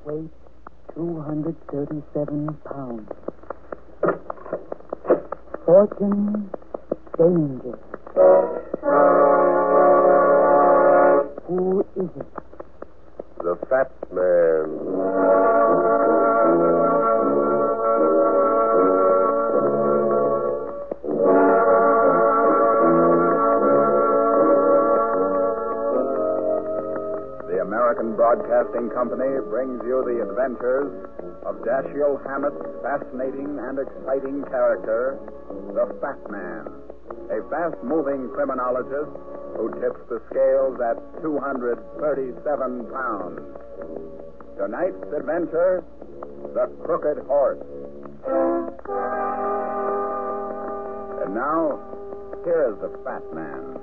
Weight 237 pounds. Fortune, danger. Who is it? The Fat Man. The American Broadcasting Company brings you the adventures of Dashiell Hammett's fascinating and exciting character, the Fat Man, a fast-moving criminologist who tips the scales at 237 pounds. Tonight's adventure, the Crooked Horse. And now, here's the Fat Man.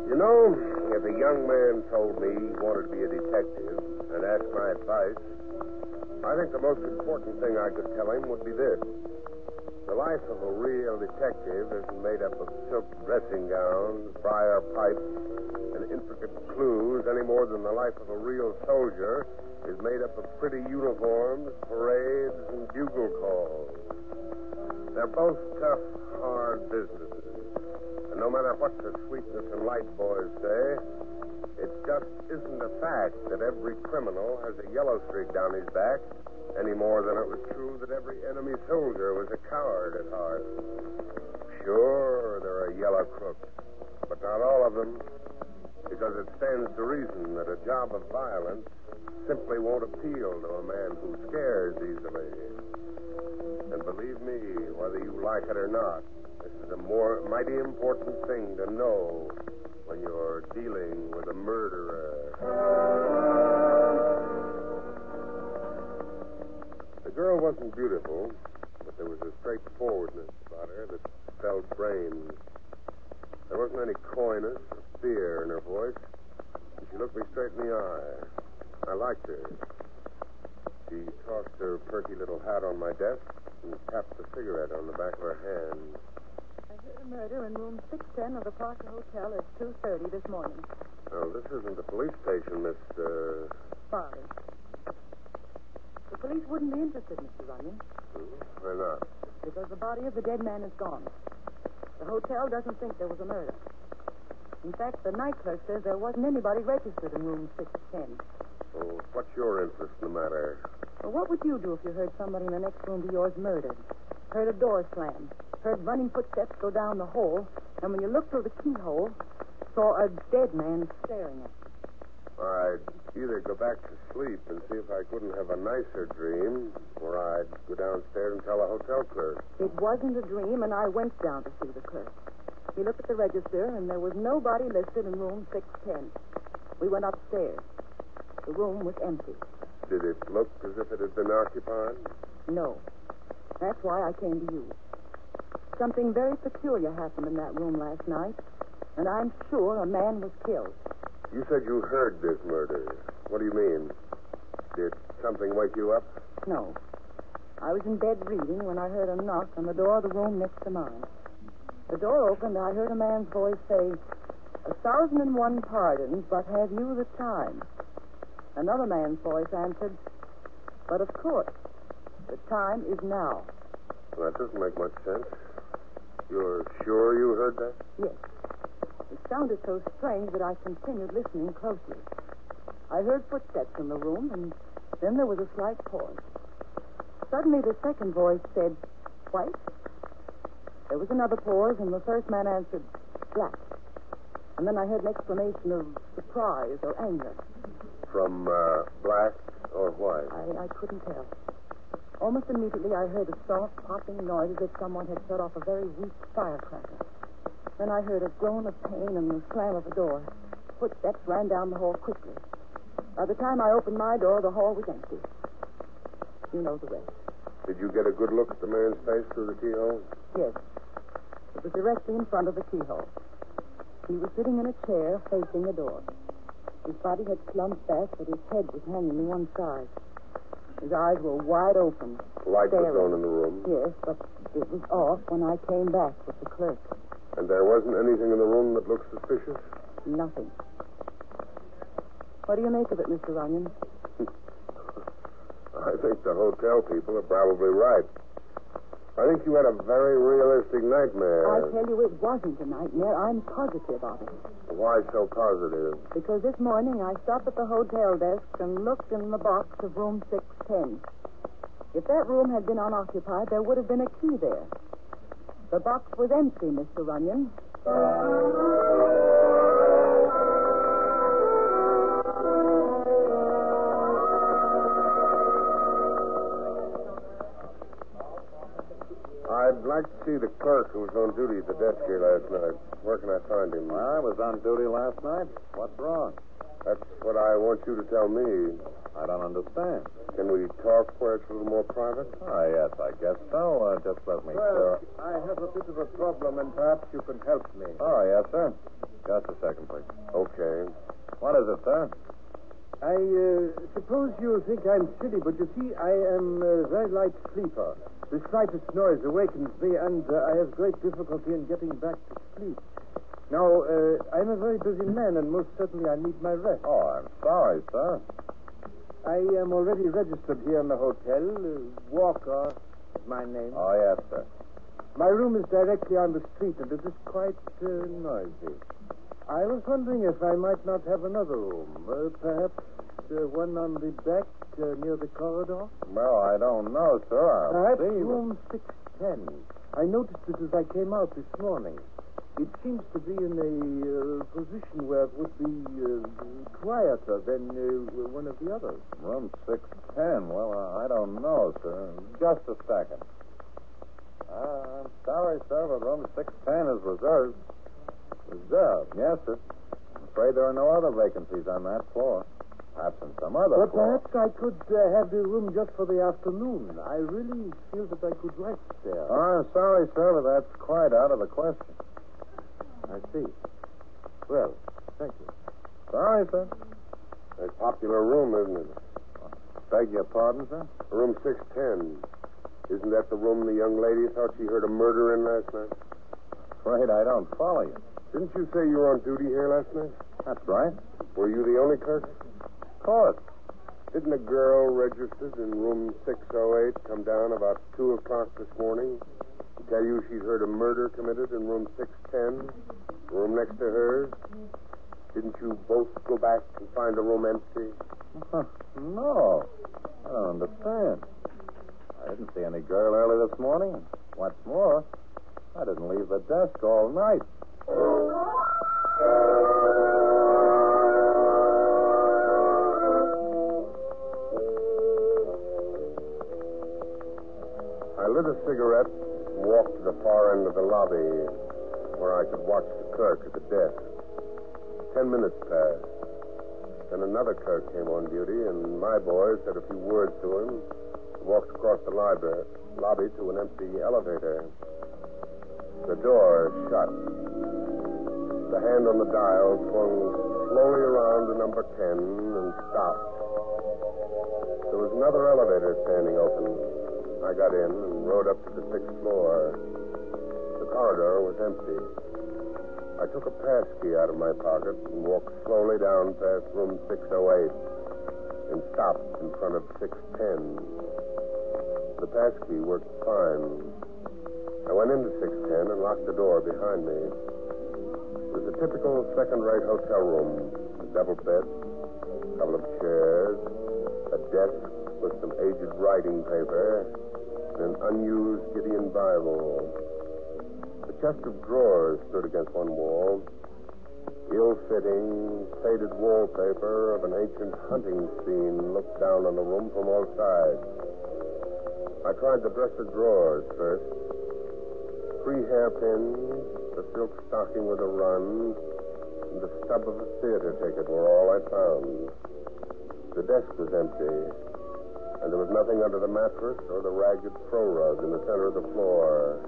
You know, if a young man told me he wanted to be a detective and asked my advice, I think the most important thing I could tell him would be this. The life of a real detective isn't made up of silk dressing gowns, briar pipes, and intricate clues any more than the life of a real soldier is made up of pretty uniforms, parades, and bugle calls. They're both tough, hard businesses. And no matter what the sweetness and light boys say, it just isn't a fact that every criminal has a yellow streak down his back any more than it was true that every enemy soldier was a coward at heart. Sure, there are yellow crooks, but not all of them, because it stands to reason that a job of violence simply won't appeal to a man who scares easily. And believe me, whether you like it or not, this is a mighty important thing to know when you're dealing with a murderer. The girl wasn't beautiful, but there was a straightforwardness about her that spelled brains. There wasn't any coyness or fear in her voice, and she looked me straight in the eye. I liked her. She tossed her perky little hat on my desk and tapped the cigarette on the back of her hand. I heard a murder in room 610 of the Parker Hotel at 2:30 this morning. Oh, this isn't the police station, Miss, Farley. The police wouldn't be interested, Mr. Runyon. Why not? Because the body of the dead man is gone. The hotel doesn't think there was a murder. In fact, the night clerk says there wasn't anybody registered in room 610. Oh, what's your interest in the matter? Well, what would you do if you heard somebody in the next room to yours murdered? Heard a door slam, heard running footsteps go down the hall, and when you looked through the keyhole, saw a dead man staring at you. I'd either go back to sleep and see if I couldn't have a nicer dream, or I'd go downstairs and tell a hotel clerk. It wasn't a dream, and I went down to see the clerk. He looked at the register, and there was nobody listed in room 610. We went upstairs. The room was empty. Did it look as if it had been occupied? No. That's why I came to you. Something very peculiar happened in that room last night, and I'm sure a man was killed. You said you heard this murder. What do you mean? Did something wake you up? No. I was in bed reading when I heard a knock on the door of the room next to mine. The door opened, and I heard a man's voice say, 1,001 pardons, but have you the time? Another man's voice answered, but of course, the time is now. Well, that doesn't make much sense. You're sure you heard that? Yes. It sounded so strange that I continued listening closely. I heard footsteps in the room, and then there was a slight pause. Suddenly, the second voice said, white. There was another pause, and the first man answered, black. And then I heard an exclamation of surprise or anger. From black or white? I couldn't tell. Almost immediately, I heard a soft, popping noise as if someone had set off a very weak firecracker. Then I heard a groan of pain and the slam of a door. Footsteps ran down the hall quickly. By the time I opened my door, the hall was empty. You know the rest. Did you get a good look at the man's face through the keyhole? Yes. It was directly in front of the keyhole. He was sitting in a chair facing the door. His body had slumped back, but his head was hanging to one side. His eyes were wide open. Light was staring. on in the room? Yes, but it was off when I came back with the clerk. And there wasn't anything in the room that looked suspicious? Nothing. What do you make of it, Mr. Runyon? I think the hotel people are probably right. I think you had a very realistic nightmare. I tell you, it wasn't a nightmare. I'm positive of it. Why so positive? Because this morning I stopped at the hotel desk and looked in the box of room 610. If that room had been unoccupied, there would have been a key there. The box was empty, Mr. Runyon. I'd like to see the clerk who was on duty at the desk here last night. Where can I find him? I was on duty last night. What's wrong? That's what I want you to tell me. I don't understand. Can we talk where it's a little more private? Oh, yes, I guess so. Just let me... I have a bit of a problem, and perhaps you can help me. Oh, yes, sir. Just a second, please. Okay. What is it, sir? I suppose you think I'm silly, but you see, I am a very light sleeper. The slightest noise awakens me, and I have great difficulty in getting back to sleep. Now, I'm a very busy man, and most certainly I need my rest. Oh, I'm sorry, sir. I am already registered here in the hotel. Walker is my name. Oh, yes, sir. My room is directly on the street, and it is quite noisy. I was wondering if I might not have another room. Perhaps one on the back near the corridor? Well, I don't know, sir. I'll Perhaps see. room 610. I noticed it as I came out this morning. It seems to be in a position where it would be quieter than one of the others. Room 610. Well, I don't know, sir. Just a second. I'm sorry, sir, but room 610 is reserved. Reserved? Yes, sir. I'm afraid there are no other vacancies on that floor. Perhaps in some other But floor. perhaps I could have the room just for the afternoon. I really feel that I could rest there. Oh, I'm sorry, sir, but that's quite out of the question. I see. Well, thank you. Sorry, sir. A popular room, isn't it? Beg your pardon, sir? Room 610. Isn't that the room the young lady thought she heard a murder in last night? Afraid I don't follow you. Didn't you say you were on duty here last night? That's right. Were you the only clerk? Of course. Didn't a girl registered in room 608 come down about 2 o'clock this morning and tell you she'd heard a murder committed in room 610, the room next to hers? Didn't you both go back and find the room empty? No. I don't understand. I didn't see any girl early this morning. What's more, I didn't leave the desk all night. I lit a cigarette and walked to the far end of the lobby where I could watch the clerk at the desk. 10 minutes passed. Then another clerk came on duty, and my boy said a few words to him and walked across the lobby to an empty elevator. The door shut. The hand on the dial swung slowly around to number 10 and stopped. There was another elevator standing open. I got in and rode up to the 6th floor. The corridor was empty. I took a pass key out of my pocket and walked slowly down past room 608 and stopped in front of 610. The pass key worked fine. I went into 610 and locked the door behind me. It was a typical second-rate hotel room. A double bed, a couple of chairs, a desk with some aged writing paper, and an unused Gideon Bible. A chest of drawers stood against one wall. Ill-fitting, faded wallpaper of an ancient hunting scene looked down on the room from all sides. I tried the dresser drawers first. 3 hairpins, a silk stocking with a run, and the stub of a theater ticket were all I found. The desk was empty, and there was nothing under the mattress or the ragged throw rug in the center of the floor.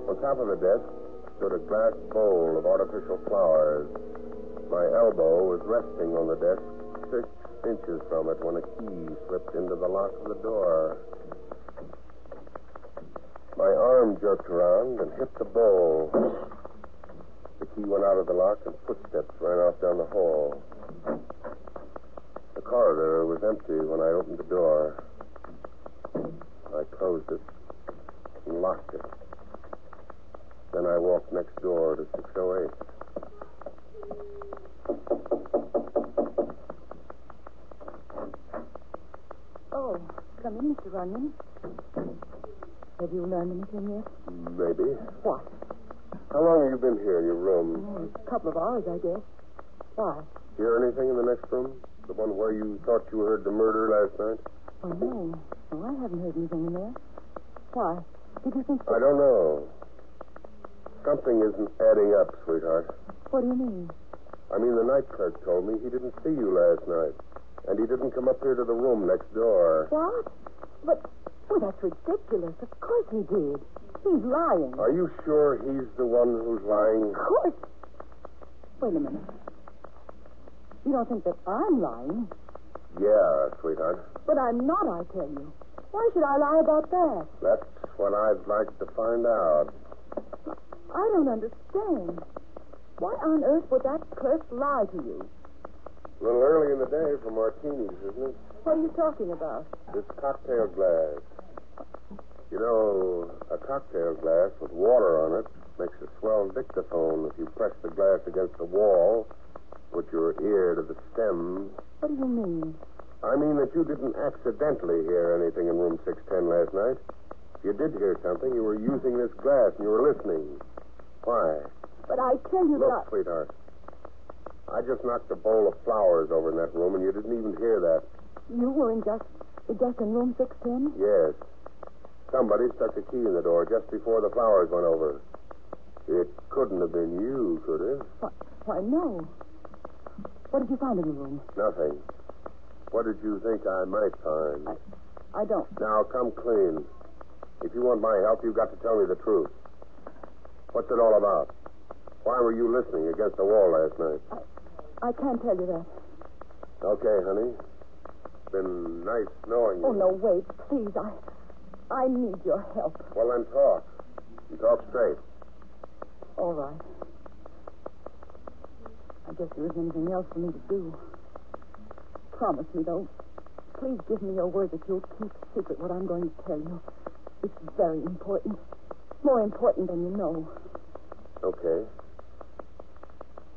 On top of the desk stood a glass bowl of artificial flowers. My elbow was resting on the desk 6 inches from it when a key slipped into the lock of the door. My arm jerked around and hit the bowl. The key went out of the lock and footsteps ran off down the hall. corridor was empty when I opened the door. I closed it and locked it. Then I walked next door to 608. Oh, come in, Mr. Runyon. Have you learned anything yet? Maybe. What? How long have you been here in your room? Oh, a couple of hours, I guess. Why? Hear anything in the next room? The one where you thought you heard the murder last night? Oh, no. No, I haven't heard anything in there. Why? Did you think... I don't know. Something isn't adding up, sweetheart. What do you mean? I mean, the night clerk told me he didn't see you last night. And he didn't come up here to the room next door. What? But, oh, that's ridiculous. Of course he did. He's lying. Are you sure he's the one who's lying? Of course. Wait a minute. You don't think that I'm lying? Yeah, sweetheart. But I'm not, I tell you. Why should I lie about that? That's what I'd like to find out. I don't understand. Why on earth would that clerk lie to you? A little early in the day for martinis, isn't it? What are you talking about? This cocktail glass. You know, a cocktail glass with water on it makes a swell dictaphone if you press the glass against the wall, put your ear to the stem. What do you mean? I mean that you didn't accidentally hear anything in room 610 last night. If you did hear something, you were using this glass and you were listening. Why? But I tell you Look, that sweetheart, I just knocked a bowl of flowers over in that room and you didn't even hear that. you were just in room 610? Yes. Somebody stuck a key in the door just before the flowers went over. It couldn't have been you, could it? Why, no. What did you find in the room? Nothing. What did you think I might find? I don't. Now, come clean. If you want my help, you've got to tell me the truth. What's it all about? Why were you listening against the wall last night? I can't tell you that. Okay, honey. It's been nice knowing you. Oh, no, wait. Please, I need your help. Well, then talk. And talk straight. All right. I guess there isn't anything else for me to do. Promise me, though. Please give me your word that you'll keep secret what I'm going to tell you. It's very important. More important than you know. Okay.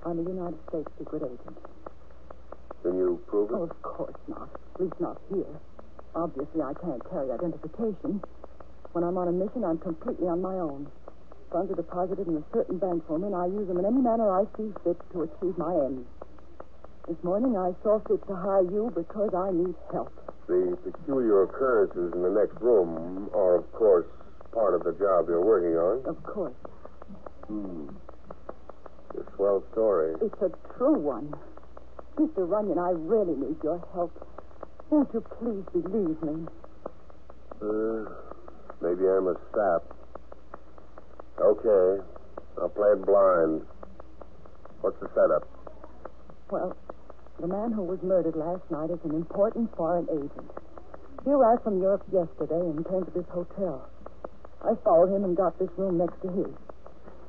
I'm a United States secret agent. Can you prove it? Oh, of course not. At least not here. Obviously, I can't carry identification. When I'm on a mission, I'm completely on my own. Funds are deposited in a certain bank for me, and I use them in any manner I see fit to achieve my ends. This morning, I saw fit to hire you because I need help. The peculiar occurrences in the next room are, of course, part of the job you're working on. Of course. It's a swell story. It's a true one. Mr. Runyon, I really need your help. Won't you please believe me? Maybe I'm a sap. Okay. I'll play it blind. What's the setup? Well, the man who was murdered last night is an important foreign agent. He arrived from Europe yesterday and came to this hotel. I followed him and got this room next to his.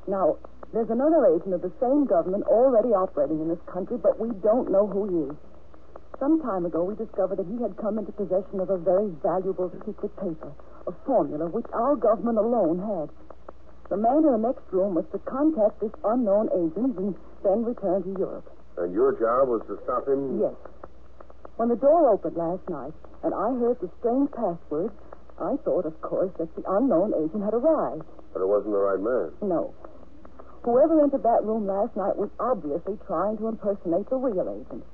Now, there's another agent of the same government already operating in this country, but we don't know who he is. Some time ago, we discovered that he had come into possession of a very valuable secret paper, a formula which our government alone had. The man in the next room was to contact this unknown agent and then return to Europe. And your job was to stop him? Yes. When the door opened last night and I heard the strange password, I thought, of course, that the unknown agent had arrived. But it wasn't the right man. No. Whoever entered that room last night was obviously trying to impersonate the real agent.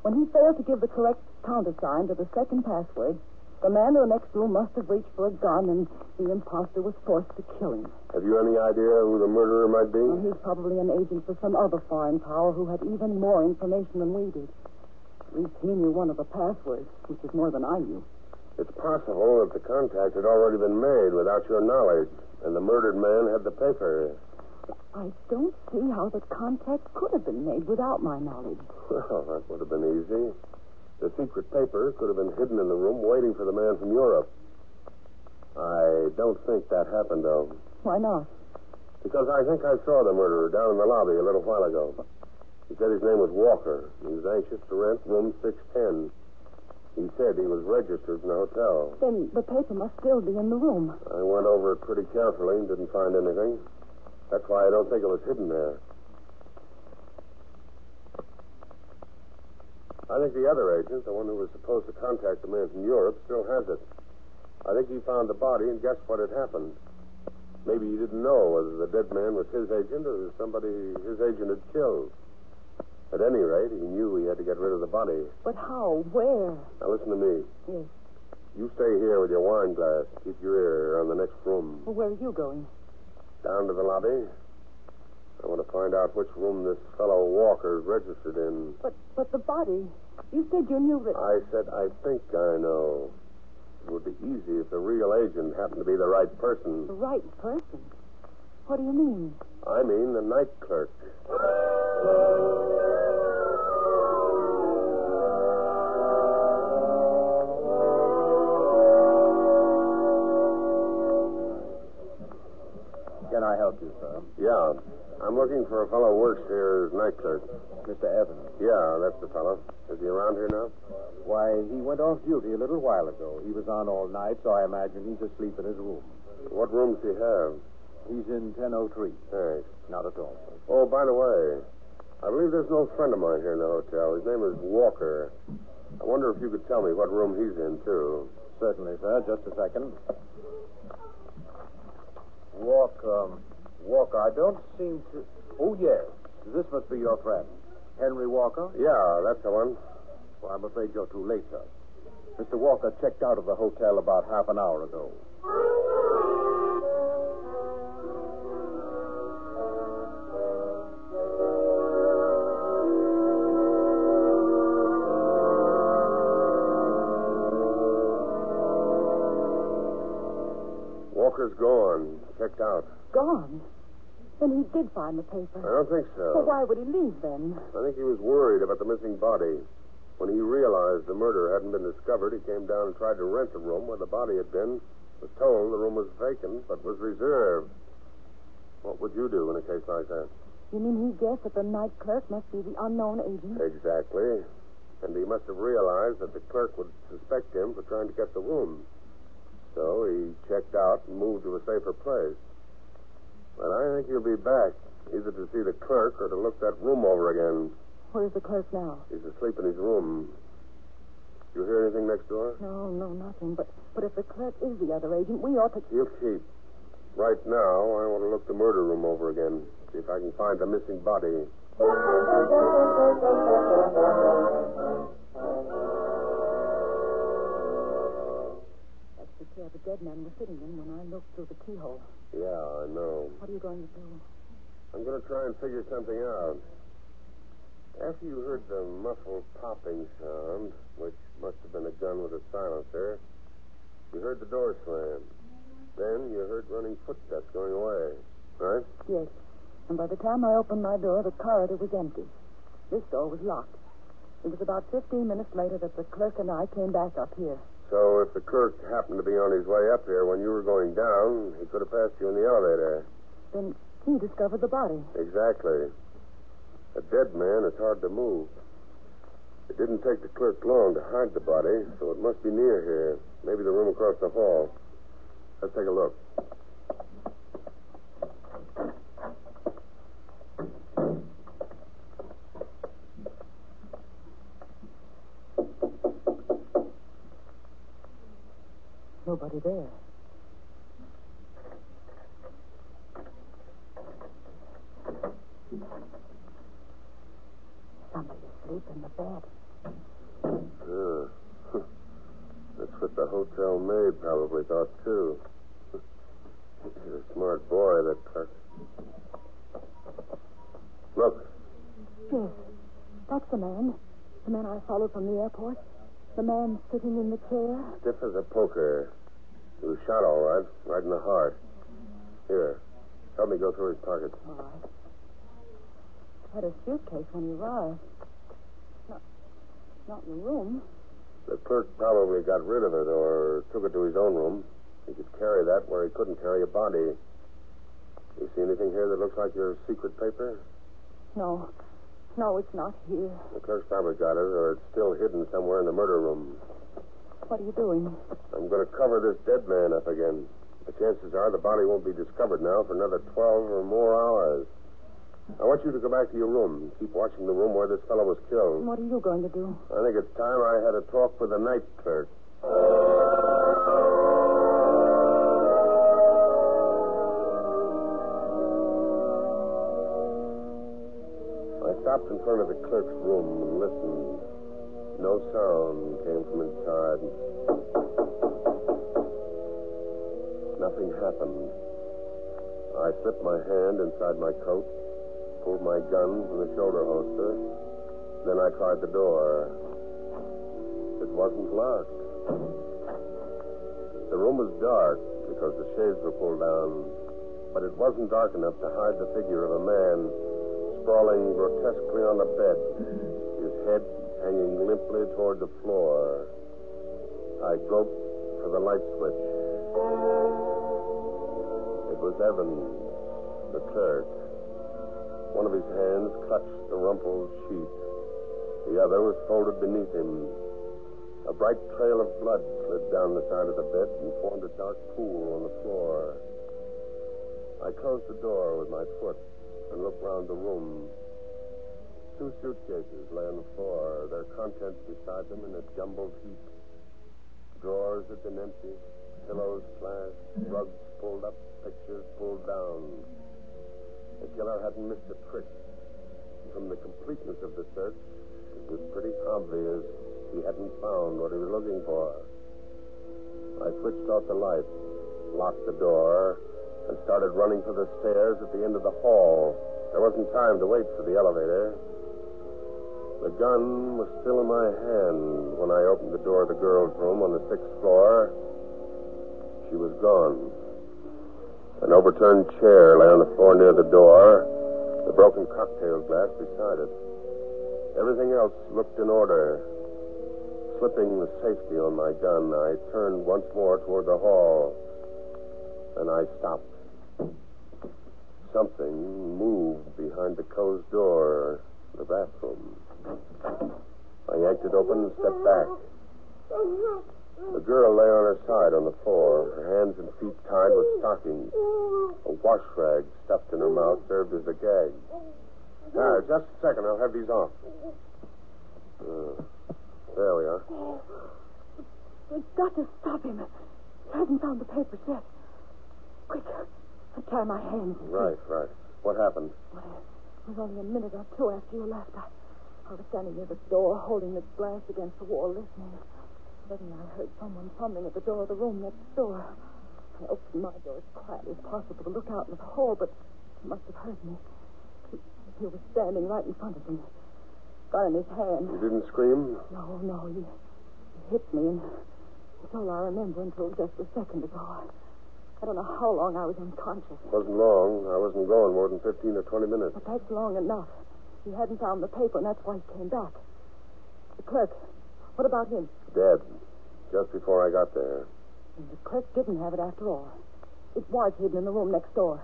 When he failed to give the correct countersign to the second password, the man in the next room must have reached for a gun, and the imposter was forced to kill him. Have you any idea who the murderer might be? Well, he's probably an agent for some other foreign power who had even more information than we did. At least he knew one of the passwords, which is more than I knew. It's possible that the contact had already been made without your knowledge, and the murdered man had the paper. I don't see how the contact could have been made without my knowledge. Well, that would have been easy. The secret paper could have been hidden in the room waiting for the man from Europe. I don't think that happened, though. Why not? Because I think I saw the murderer down in the lobby a little while ago. He said his name was Walker. He was anxious to rent room 610. He said he was registered in the hotel. Then the paper must still be in the room. I went over it pretty carefully and didn't find anything. That's why I don't think it was hidden there. I think the other agent, the one who was supposed to contact the man from Europe, still has it. I think he found the body and guessed what had happened. Maybe he didn't know whether the dead man was his agent or somebody his agent had killed. At any rate, he knew he had to get rid of the body. But how? Where? Now listen to me. Yes. You stay here with your wine glass. Keep your ear on the next room. Well, where are you going? Down to the lobby. I want to find out which room this fellow Walker's registered in. But the body. You said you knew that. I said I think I know. It would be easy if the real agent happened to be the right person. The right person? What do you mean? I mean the night clerk. Can I help you, sir? Yeah. I'm looking for a fellow who works here as night clerk. Mr. Evans. Yeah, that's the fellow. Is he around here now? Why, he went off duty a little while ago. He was on all night, so I imagine he's asleep in his room. What room does he have? He's in 1003. Thanks. Not at all, sir. Oh, by the way, I believe there's an old friend of mine here in the hotel. His name is Walker. I wonder if you could tell me what room he's in, too. Certainly, sir. Just a second. Walker, I don't seem to... Oh, yes. This must be your friend. Henry Walker? Yeah, that's the one. Well, I'm afraid you're too late, sir. Mr. Walker checked out of the hotel about half an hour ago. Walker's gone. Checked out. Gone? Then he did find the paper. I don't think so. Well, why would he leave then? I think he was worried about the missing body. When he realized the murder hadn't been discovered, he came down and tried to rent the room where the body had been. Was told the room was vacant, but was reserved. What would you do in a case like that? You mean he guessed that the night clerk must be the unknown agent? Exactly. And he must have realized that the clerk would suspect him for trying to get the room. So he checked out and moved to a safer place. But I think he'll be back, either to see the clerk or to look that room over again. Where's the clerk now? He's asleep in his room. You hear anything next door? No, nothing. But if the clerk is the other agent, we ought to... He'll keep. Right now, I want to look the murder room over again. See if I can find the missing body. That's the chair the dead man was sitting in when I looked through the keyhole. Yeah, I know. What are you going to do? I'm going to try and figure something out. After you heard the muffled popping sound, which must have been a gun with a silencer, you heard the door slam. Then you heard running footsteps going away, right? Yes. And by the time I opened my door, the corridor was empty. This door was locked. It was about 15 minutes later that the clerk and I came back up here. So if the clerk happened to be on his way up here when you were going down, he could have passed you in the elevator. Then he discovered the body. Exactly. A dead man is hard to move. It didn't take the clerk long to hide the body, so it must be near here. Maybe the room across the hall. Let's take a look. Nobody there. Somebody asleep in the bed. That's what the hotel maid probably thought, too. He's a smart boy, that clerk. Look. Yes, that's the man. The man I followed from the airport. The man sitting in the chair. Stiff as a poker. He was shot all right in the heart. Here, help me go through his pockets. All right. Had a suitcase when he arrived. Not in the room. The clerk probably got rid of it or took it to his own room. He could carry that where he couldn't carry a body. You see anything here that looks like your secret paper? No, it's not here. The clerk's probably got it, or it's still hidden somewhere in the murder room. What are you doing? I'm going to cover this dead man up again. The chances are the body won't be discovered now for another 12 or more hours. I want you to go back to your room. Keep watching the room where this fellow was killed. What are you going to do? I think it's time I had a talk with the night clerk. I stopped in front of the clerk's room and listened. No sound came from inside. Nothing happened. I slipped my hand inside my coat, pulled my gun from the shoulder holster. Then I tried the door. It wasn't locked. The room was dark because the shades were pulled down, but it wasn't dark enough to hide the figure of a man sprawling grotesquely on the bed, his head hanging limply toward the floor. I groped for the light switch. It was Evans, the clerk. One of his hands clutched the rumpled sheet. The other was folded beneath him. A bright trail of blood slid down the side of the bed and formed a dark pool on the floor. I closed the door with my foot and looked round the room. 2 suitcases lay on the floor, their contents beside them in a jumbled heap. Drawers had been empty, pillows slashed, rugs pulled up, pictures pulled down. The killer hadn't missed a trick. From the completeness of the search, it was pretty obvious he hadn't found what he was looking for. I switched off the light, locked the door, and started running for the stairs at the end of the hall. There wasn't time to wait for the elevator. The gun was still in my hand when I opened the door of the girl's room on the 6th floor. She was gone. An overturned chair lay on the floor near the door, the broken cocktail glass beside it. Everything else looked in order. Slipping the safety on my gun, I turned once more toward the hall. Then I stopped. Something moved behind the closed door of the bathroom. I yanked it open and stepped back. The girl lay on her side on the floor, her hands and feet tied with stockings. A wash rag stuffed in her mouth served as a gag. Now, just a second, I'll have these off. There we are. We've got to stop him. He hasn't found the papers yet. Quick, untie my hands. Right. What happened? Well, it was only a minute or two after you left. I was standing near the door, holding the glass against the wall, listening. Suddenly I heard someone fumbling at the door of the room next door. I opened my door as quietly as possible to look out into the hall, but he must have heard me. He was standing right in front of me. Got in his hand. You didn't scream? No. He hit me, and it's all I remember until just a second ago. I don't know how long I was unconscious. It wasn't long. I wasn't gone more than 15 or 20 minutes. But that's long enough. He hadn't found the paper, and that's why he came back. The clerk, what about him? Dead. Just before I got there. And the clerk didn't have it after all. It was hidden in the room next door.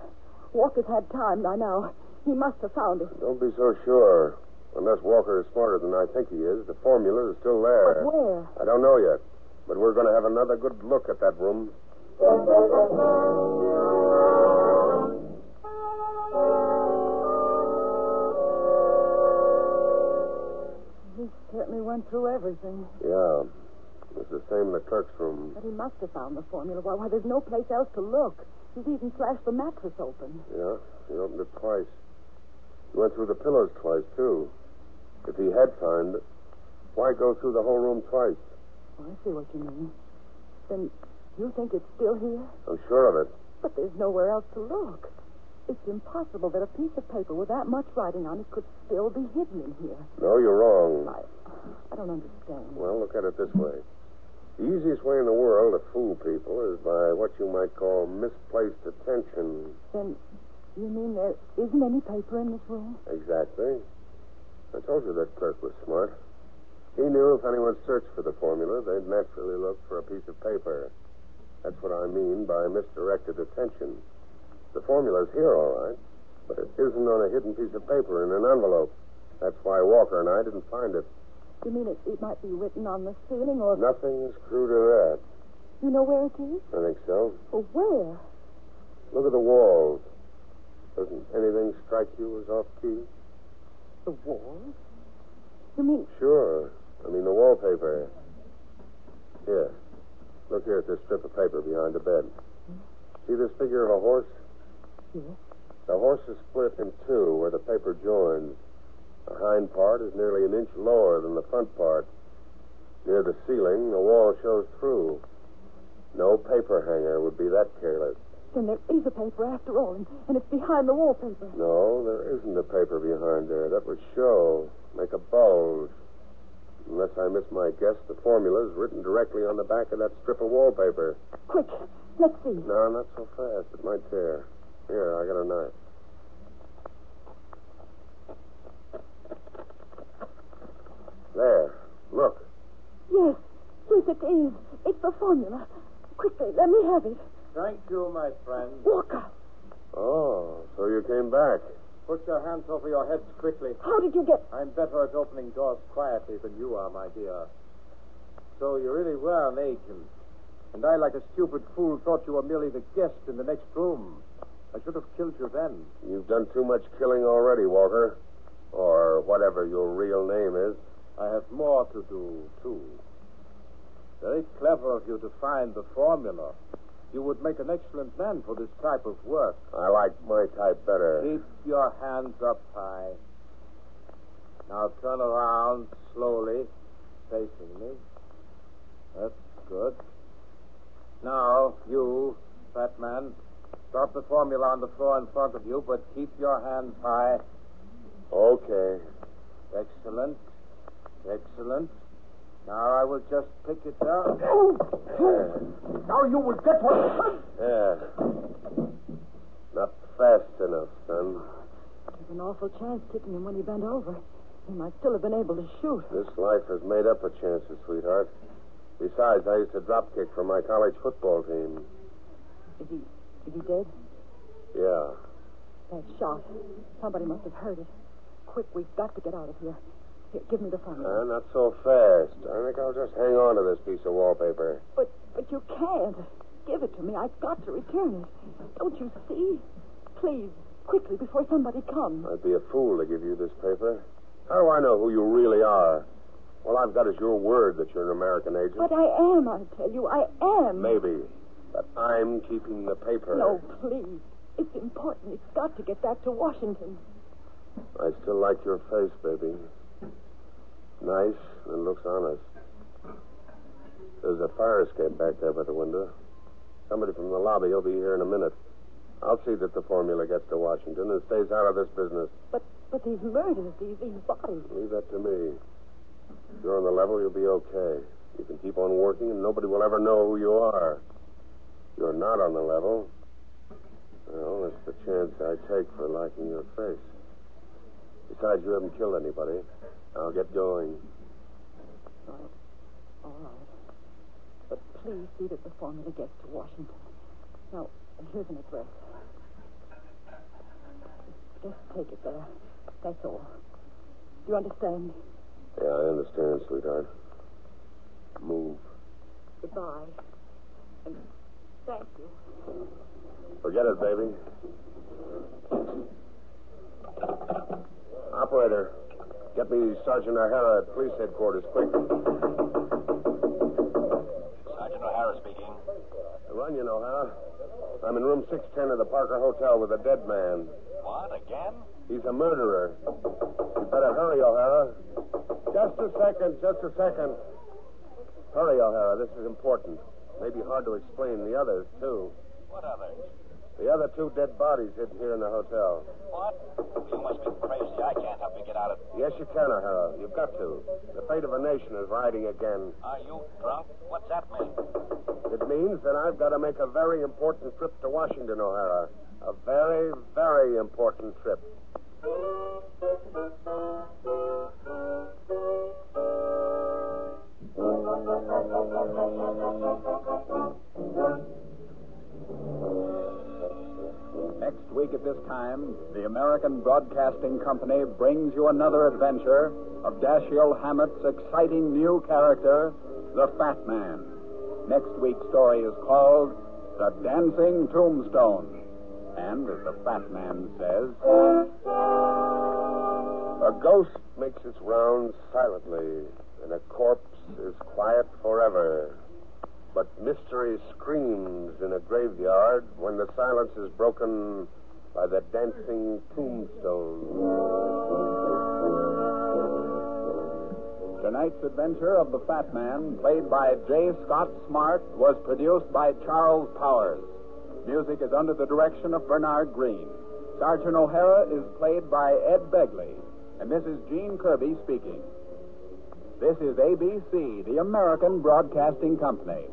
Walker's had time by now. He must have found it. Don't be so sure. Unless Walker is smarter than I think he is, the formula is still there. But where? I don't know yet. But we're going to have another good look at that room. He certainly went through everything. Yeah. It's the same in the clerk's room. But he must have found the formula. Why, there's no place else to look. He's even slashed the mattress open. Yeah, he opened it twice. He went through the pillows twice, too. If he had found it, why go through the whole room twice? Oh, I see what you mean. Then you think it's still here? I'm sure of it. But there's nowhere else to look. It's impossible that a piece of paper with that much writing on it could still be hidden in here. No, you're wrong. I don't understand. Well, look at it this way. The easiest way in the world to fool people is by what you might call misplaced attention. Then you mean there isn't any paper in this room? Exactly. I told you that clerk was smart. He knew if anyone searched for the formula, they'd naturally look for a piece of paper. That's what I mean by misdirected attention. The formula's here, all right, but it isn't on a hidden piece of paper in an envelope. That's why Walker and I didn't find it. You mean it might be written on the ceiling or... Nothing's true to that. You know where it is? I think so. Well, where? Look at the walls. Doesn't anything strike you as off-key? The walls? You mean... Sure. I mean the wallpaper. Here. Look here at this strip of paper behind the bed. See this figure of a horse? Yes. The horse is split in two where the paper joins. The hind part is nearly an inch lower than the front part. Near the ceiling, the wall shows through. No paper hanger would be that careless. Then there is a paper after all, and it's behind the wallpaper. No, there isn't a paper behind there. That would show. Make a bulge. Unless I miss my guess, the formula is written directly on the back of that strip of wallpaper. Quick, let's see. No, not so fast. It might tear. Here, I got a knife. There. Look. Yes, it is. It's the formula. Quickly, let me have it. Thank you, my friend. Walker, Oh, so you came back. Put your hands over your heads quickly. how did you get... I'm better at opening doors quietly than you are, my dear. So you really were an agent. And I, like a stupid fool, thought you were merely the guest in the next room. I should have killed you then. You've done too much killing already, Walker. Or whatever your real name is. I have more to do, too. Very clever of you to find the formula. You would make an excellent man for this type of work. I like my type better. Keep your hands up high. Now turn around slowly, facing me. That's good. Now, you, fat man, drop the formula on the floor in front of you, but keep your hands high. Okay. Excellent. Excellent. Now I will just pick it up. Now you will get one. Yeah. Not fast enough, son. There's an awful chance kicking him when he bent over. He might still have been able to shoot. This life has made up for chances, sweetheart. Besides, I used to drop kick for my college football team. Is he dead? Yeah. That shot. Somebody must have heard it. Quick, we've got to get out of here. Here, give me the formula. Not so fast. I think I'll just hang on to this piece of wallpaper. But you can't. Give it to me. I've got to return it. Don't you see? Please, quickly, before somebody comes. I'd be a fool to give you this paper. How do I know who you really are? All I've got is your word that you're an American agent. But I am, I tell you. I am. Maybe. But I'm keeping the paper. No, please. It's important. It's got to get back to Washington. I still like your face, baby. Nice and looks honest. There's a fire escape back there by the window. Somebody from the lobby will be here in a minute. I'll see that the formula gets to Washington and stays out of this business. But these murders, these bodies. Leave that to me. If you're on the level, you'll be okay. You can keep on working and nobody will ever know who you are. If you're not on the level, well, that's the chance I take for liking your face. Besides, you haven't killed anybody. I'll get going. All right. But please see that the formula gets to Washington. Now, here's an address. Just take it there. That's all. Do you understand? Yeah, I understand, sweetheart. Move. Goodbye. And thank you. Forget it, baby. Operator, get me Sergeant O'Hara at police headquarters, quick. Sergeant O'Hara speaking. Runyon, O'Hara. I'm in room 610 of the Parker Hotel with a dead man. What, again? He's a murderer. You better hurry, O'Hara. Just a second. Hurry, O'Hara. This is important. Maybe hard to explain. The others, too. What others? The other two dead bodies hidden here in the hotel. What? You must be crazy. I can't help you get out of... Yes, you can, O'Hara. You've got to. The fate of a nation is riding again. Are you drunk? What's that mean? It means that I've got to make a very important trip to Washington, O'Hara. A very, very important trip. Next week week at this time, the American Broadcasting Company brings you another adventure of Dashiell Hammett's exciting new character, the Fat Man. Next week's story is called The Dancing Tombstone. And, as the Fat Man says, A ghost makes its rounds silently, and a corpse is quiet forever. But mystery screams in a graveyard when the silence is broken by the dancing tombstone. Tonight's adventure of the Fat Man, played by J. Scott Smart, was produced by Charles Powers. Music is under the direction of Bernard Green. Sergeant O'Hara is played by Ed Begley. And this is Gene Kirby speaking. This is ABC, the American Broadcasting Company.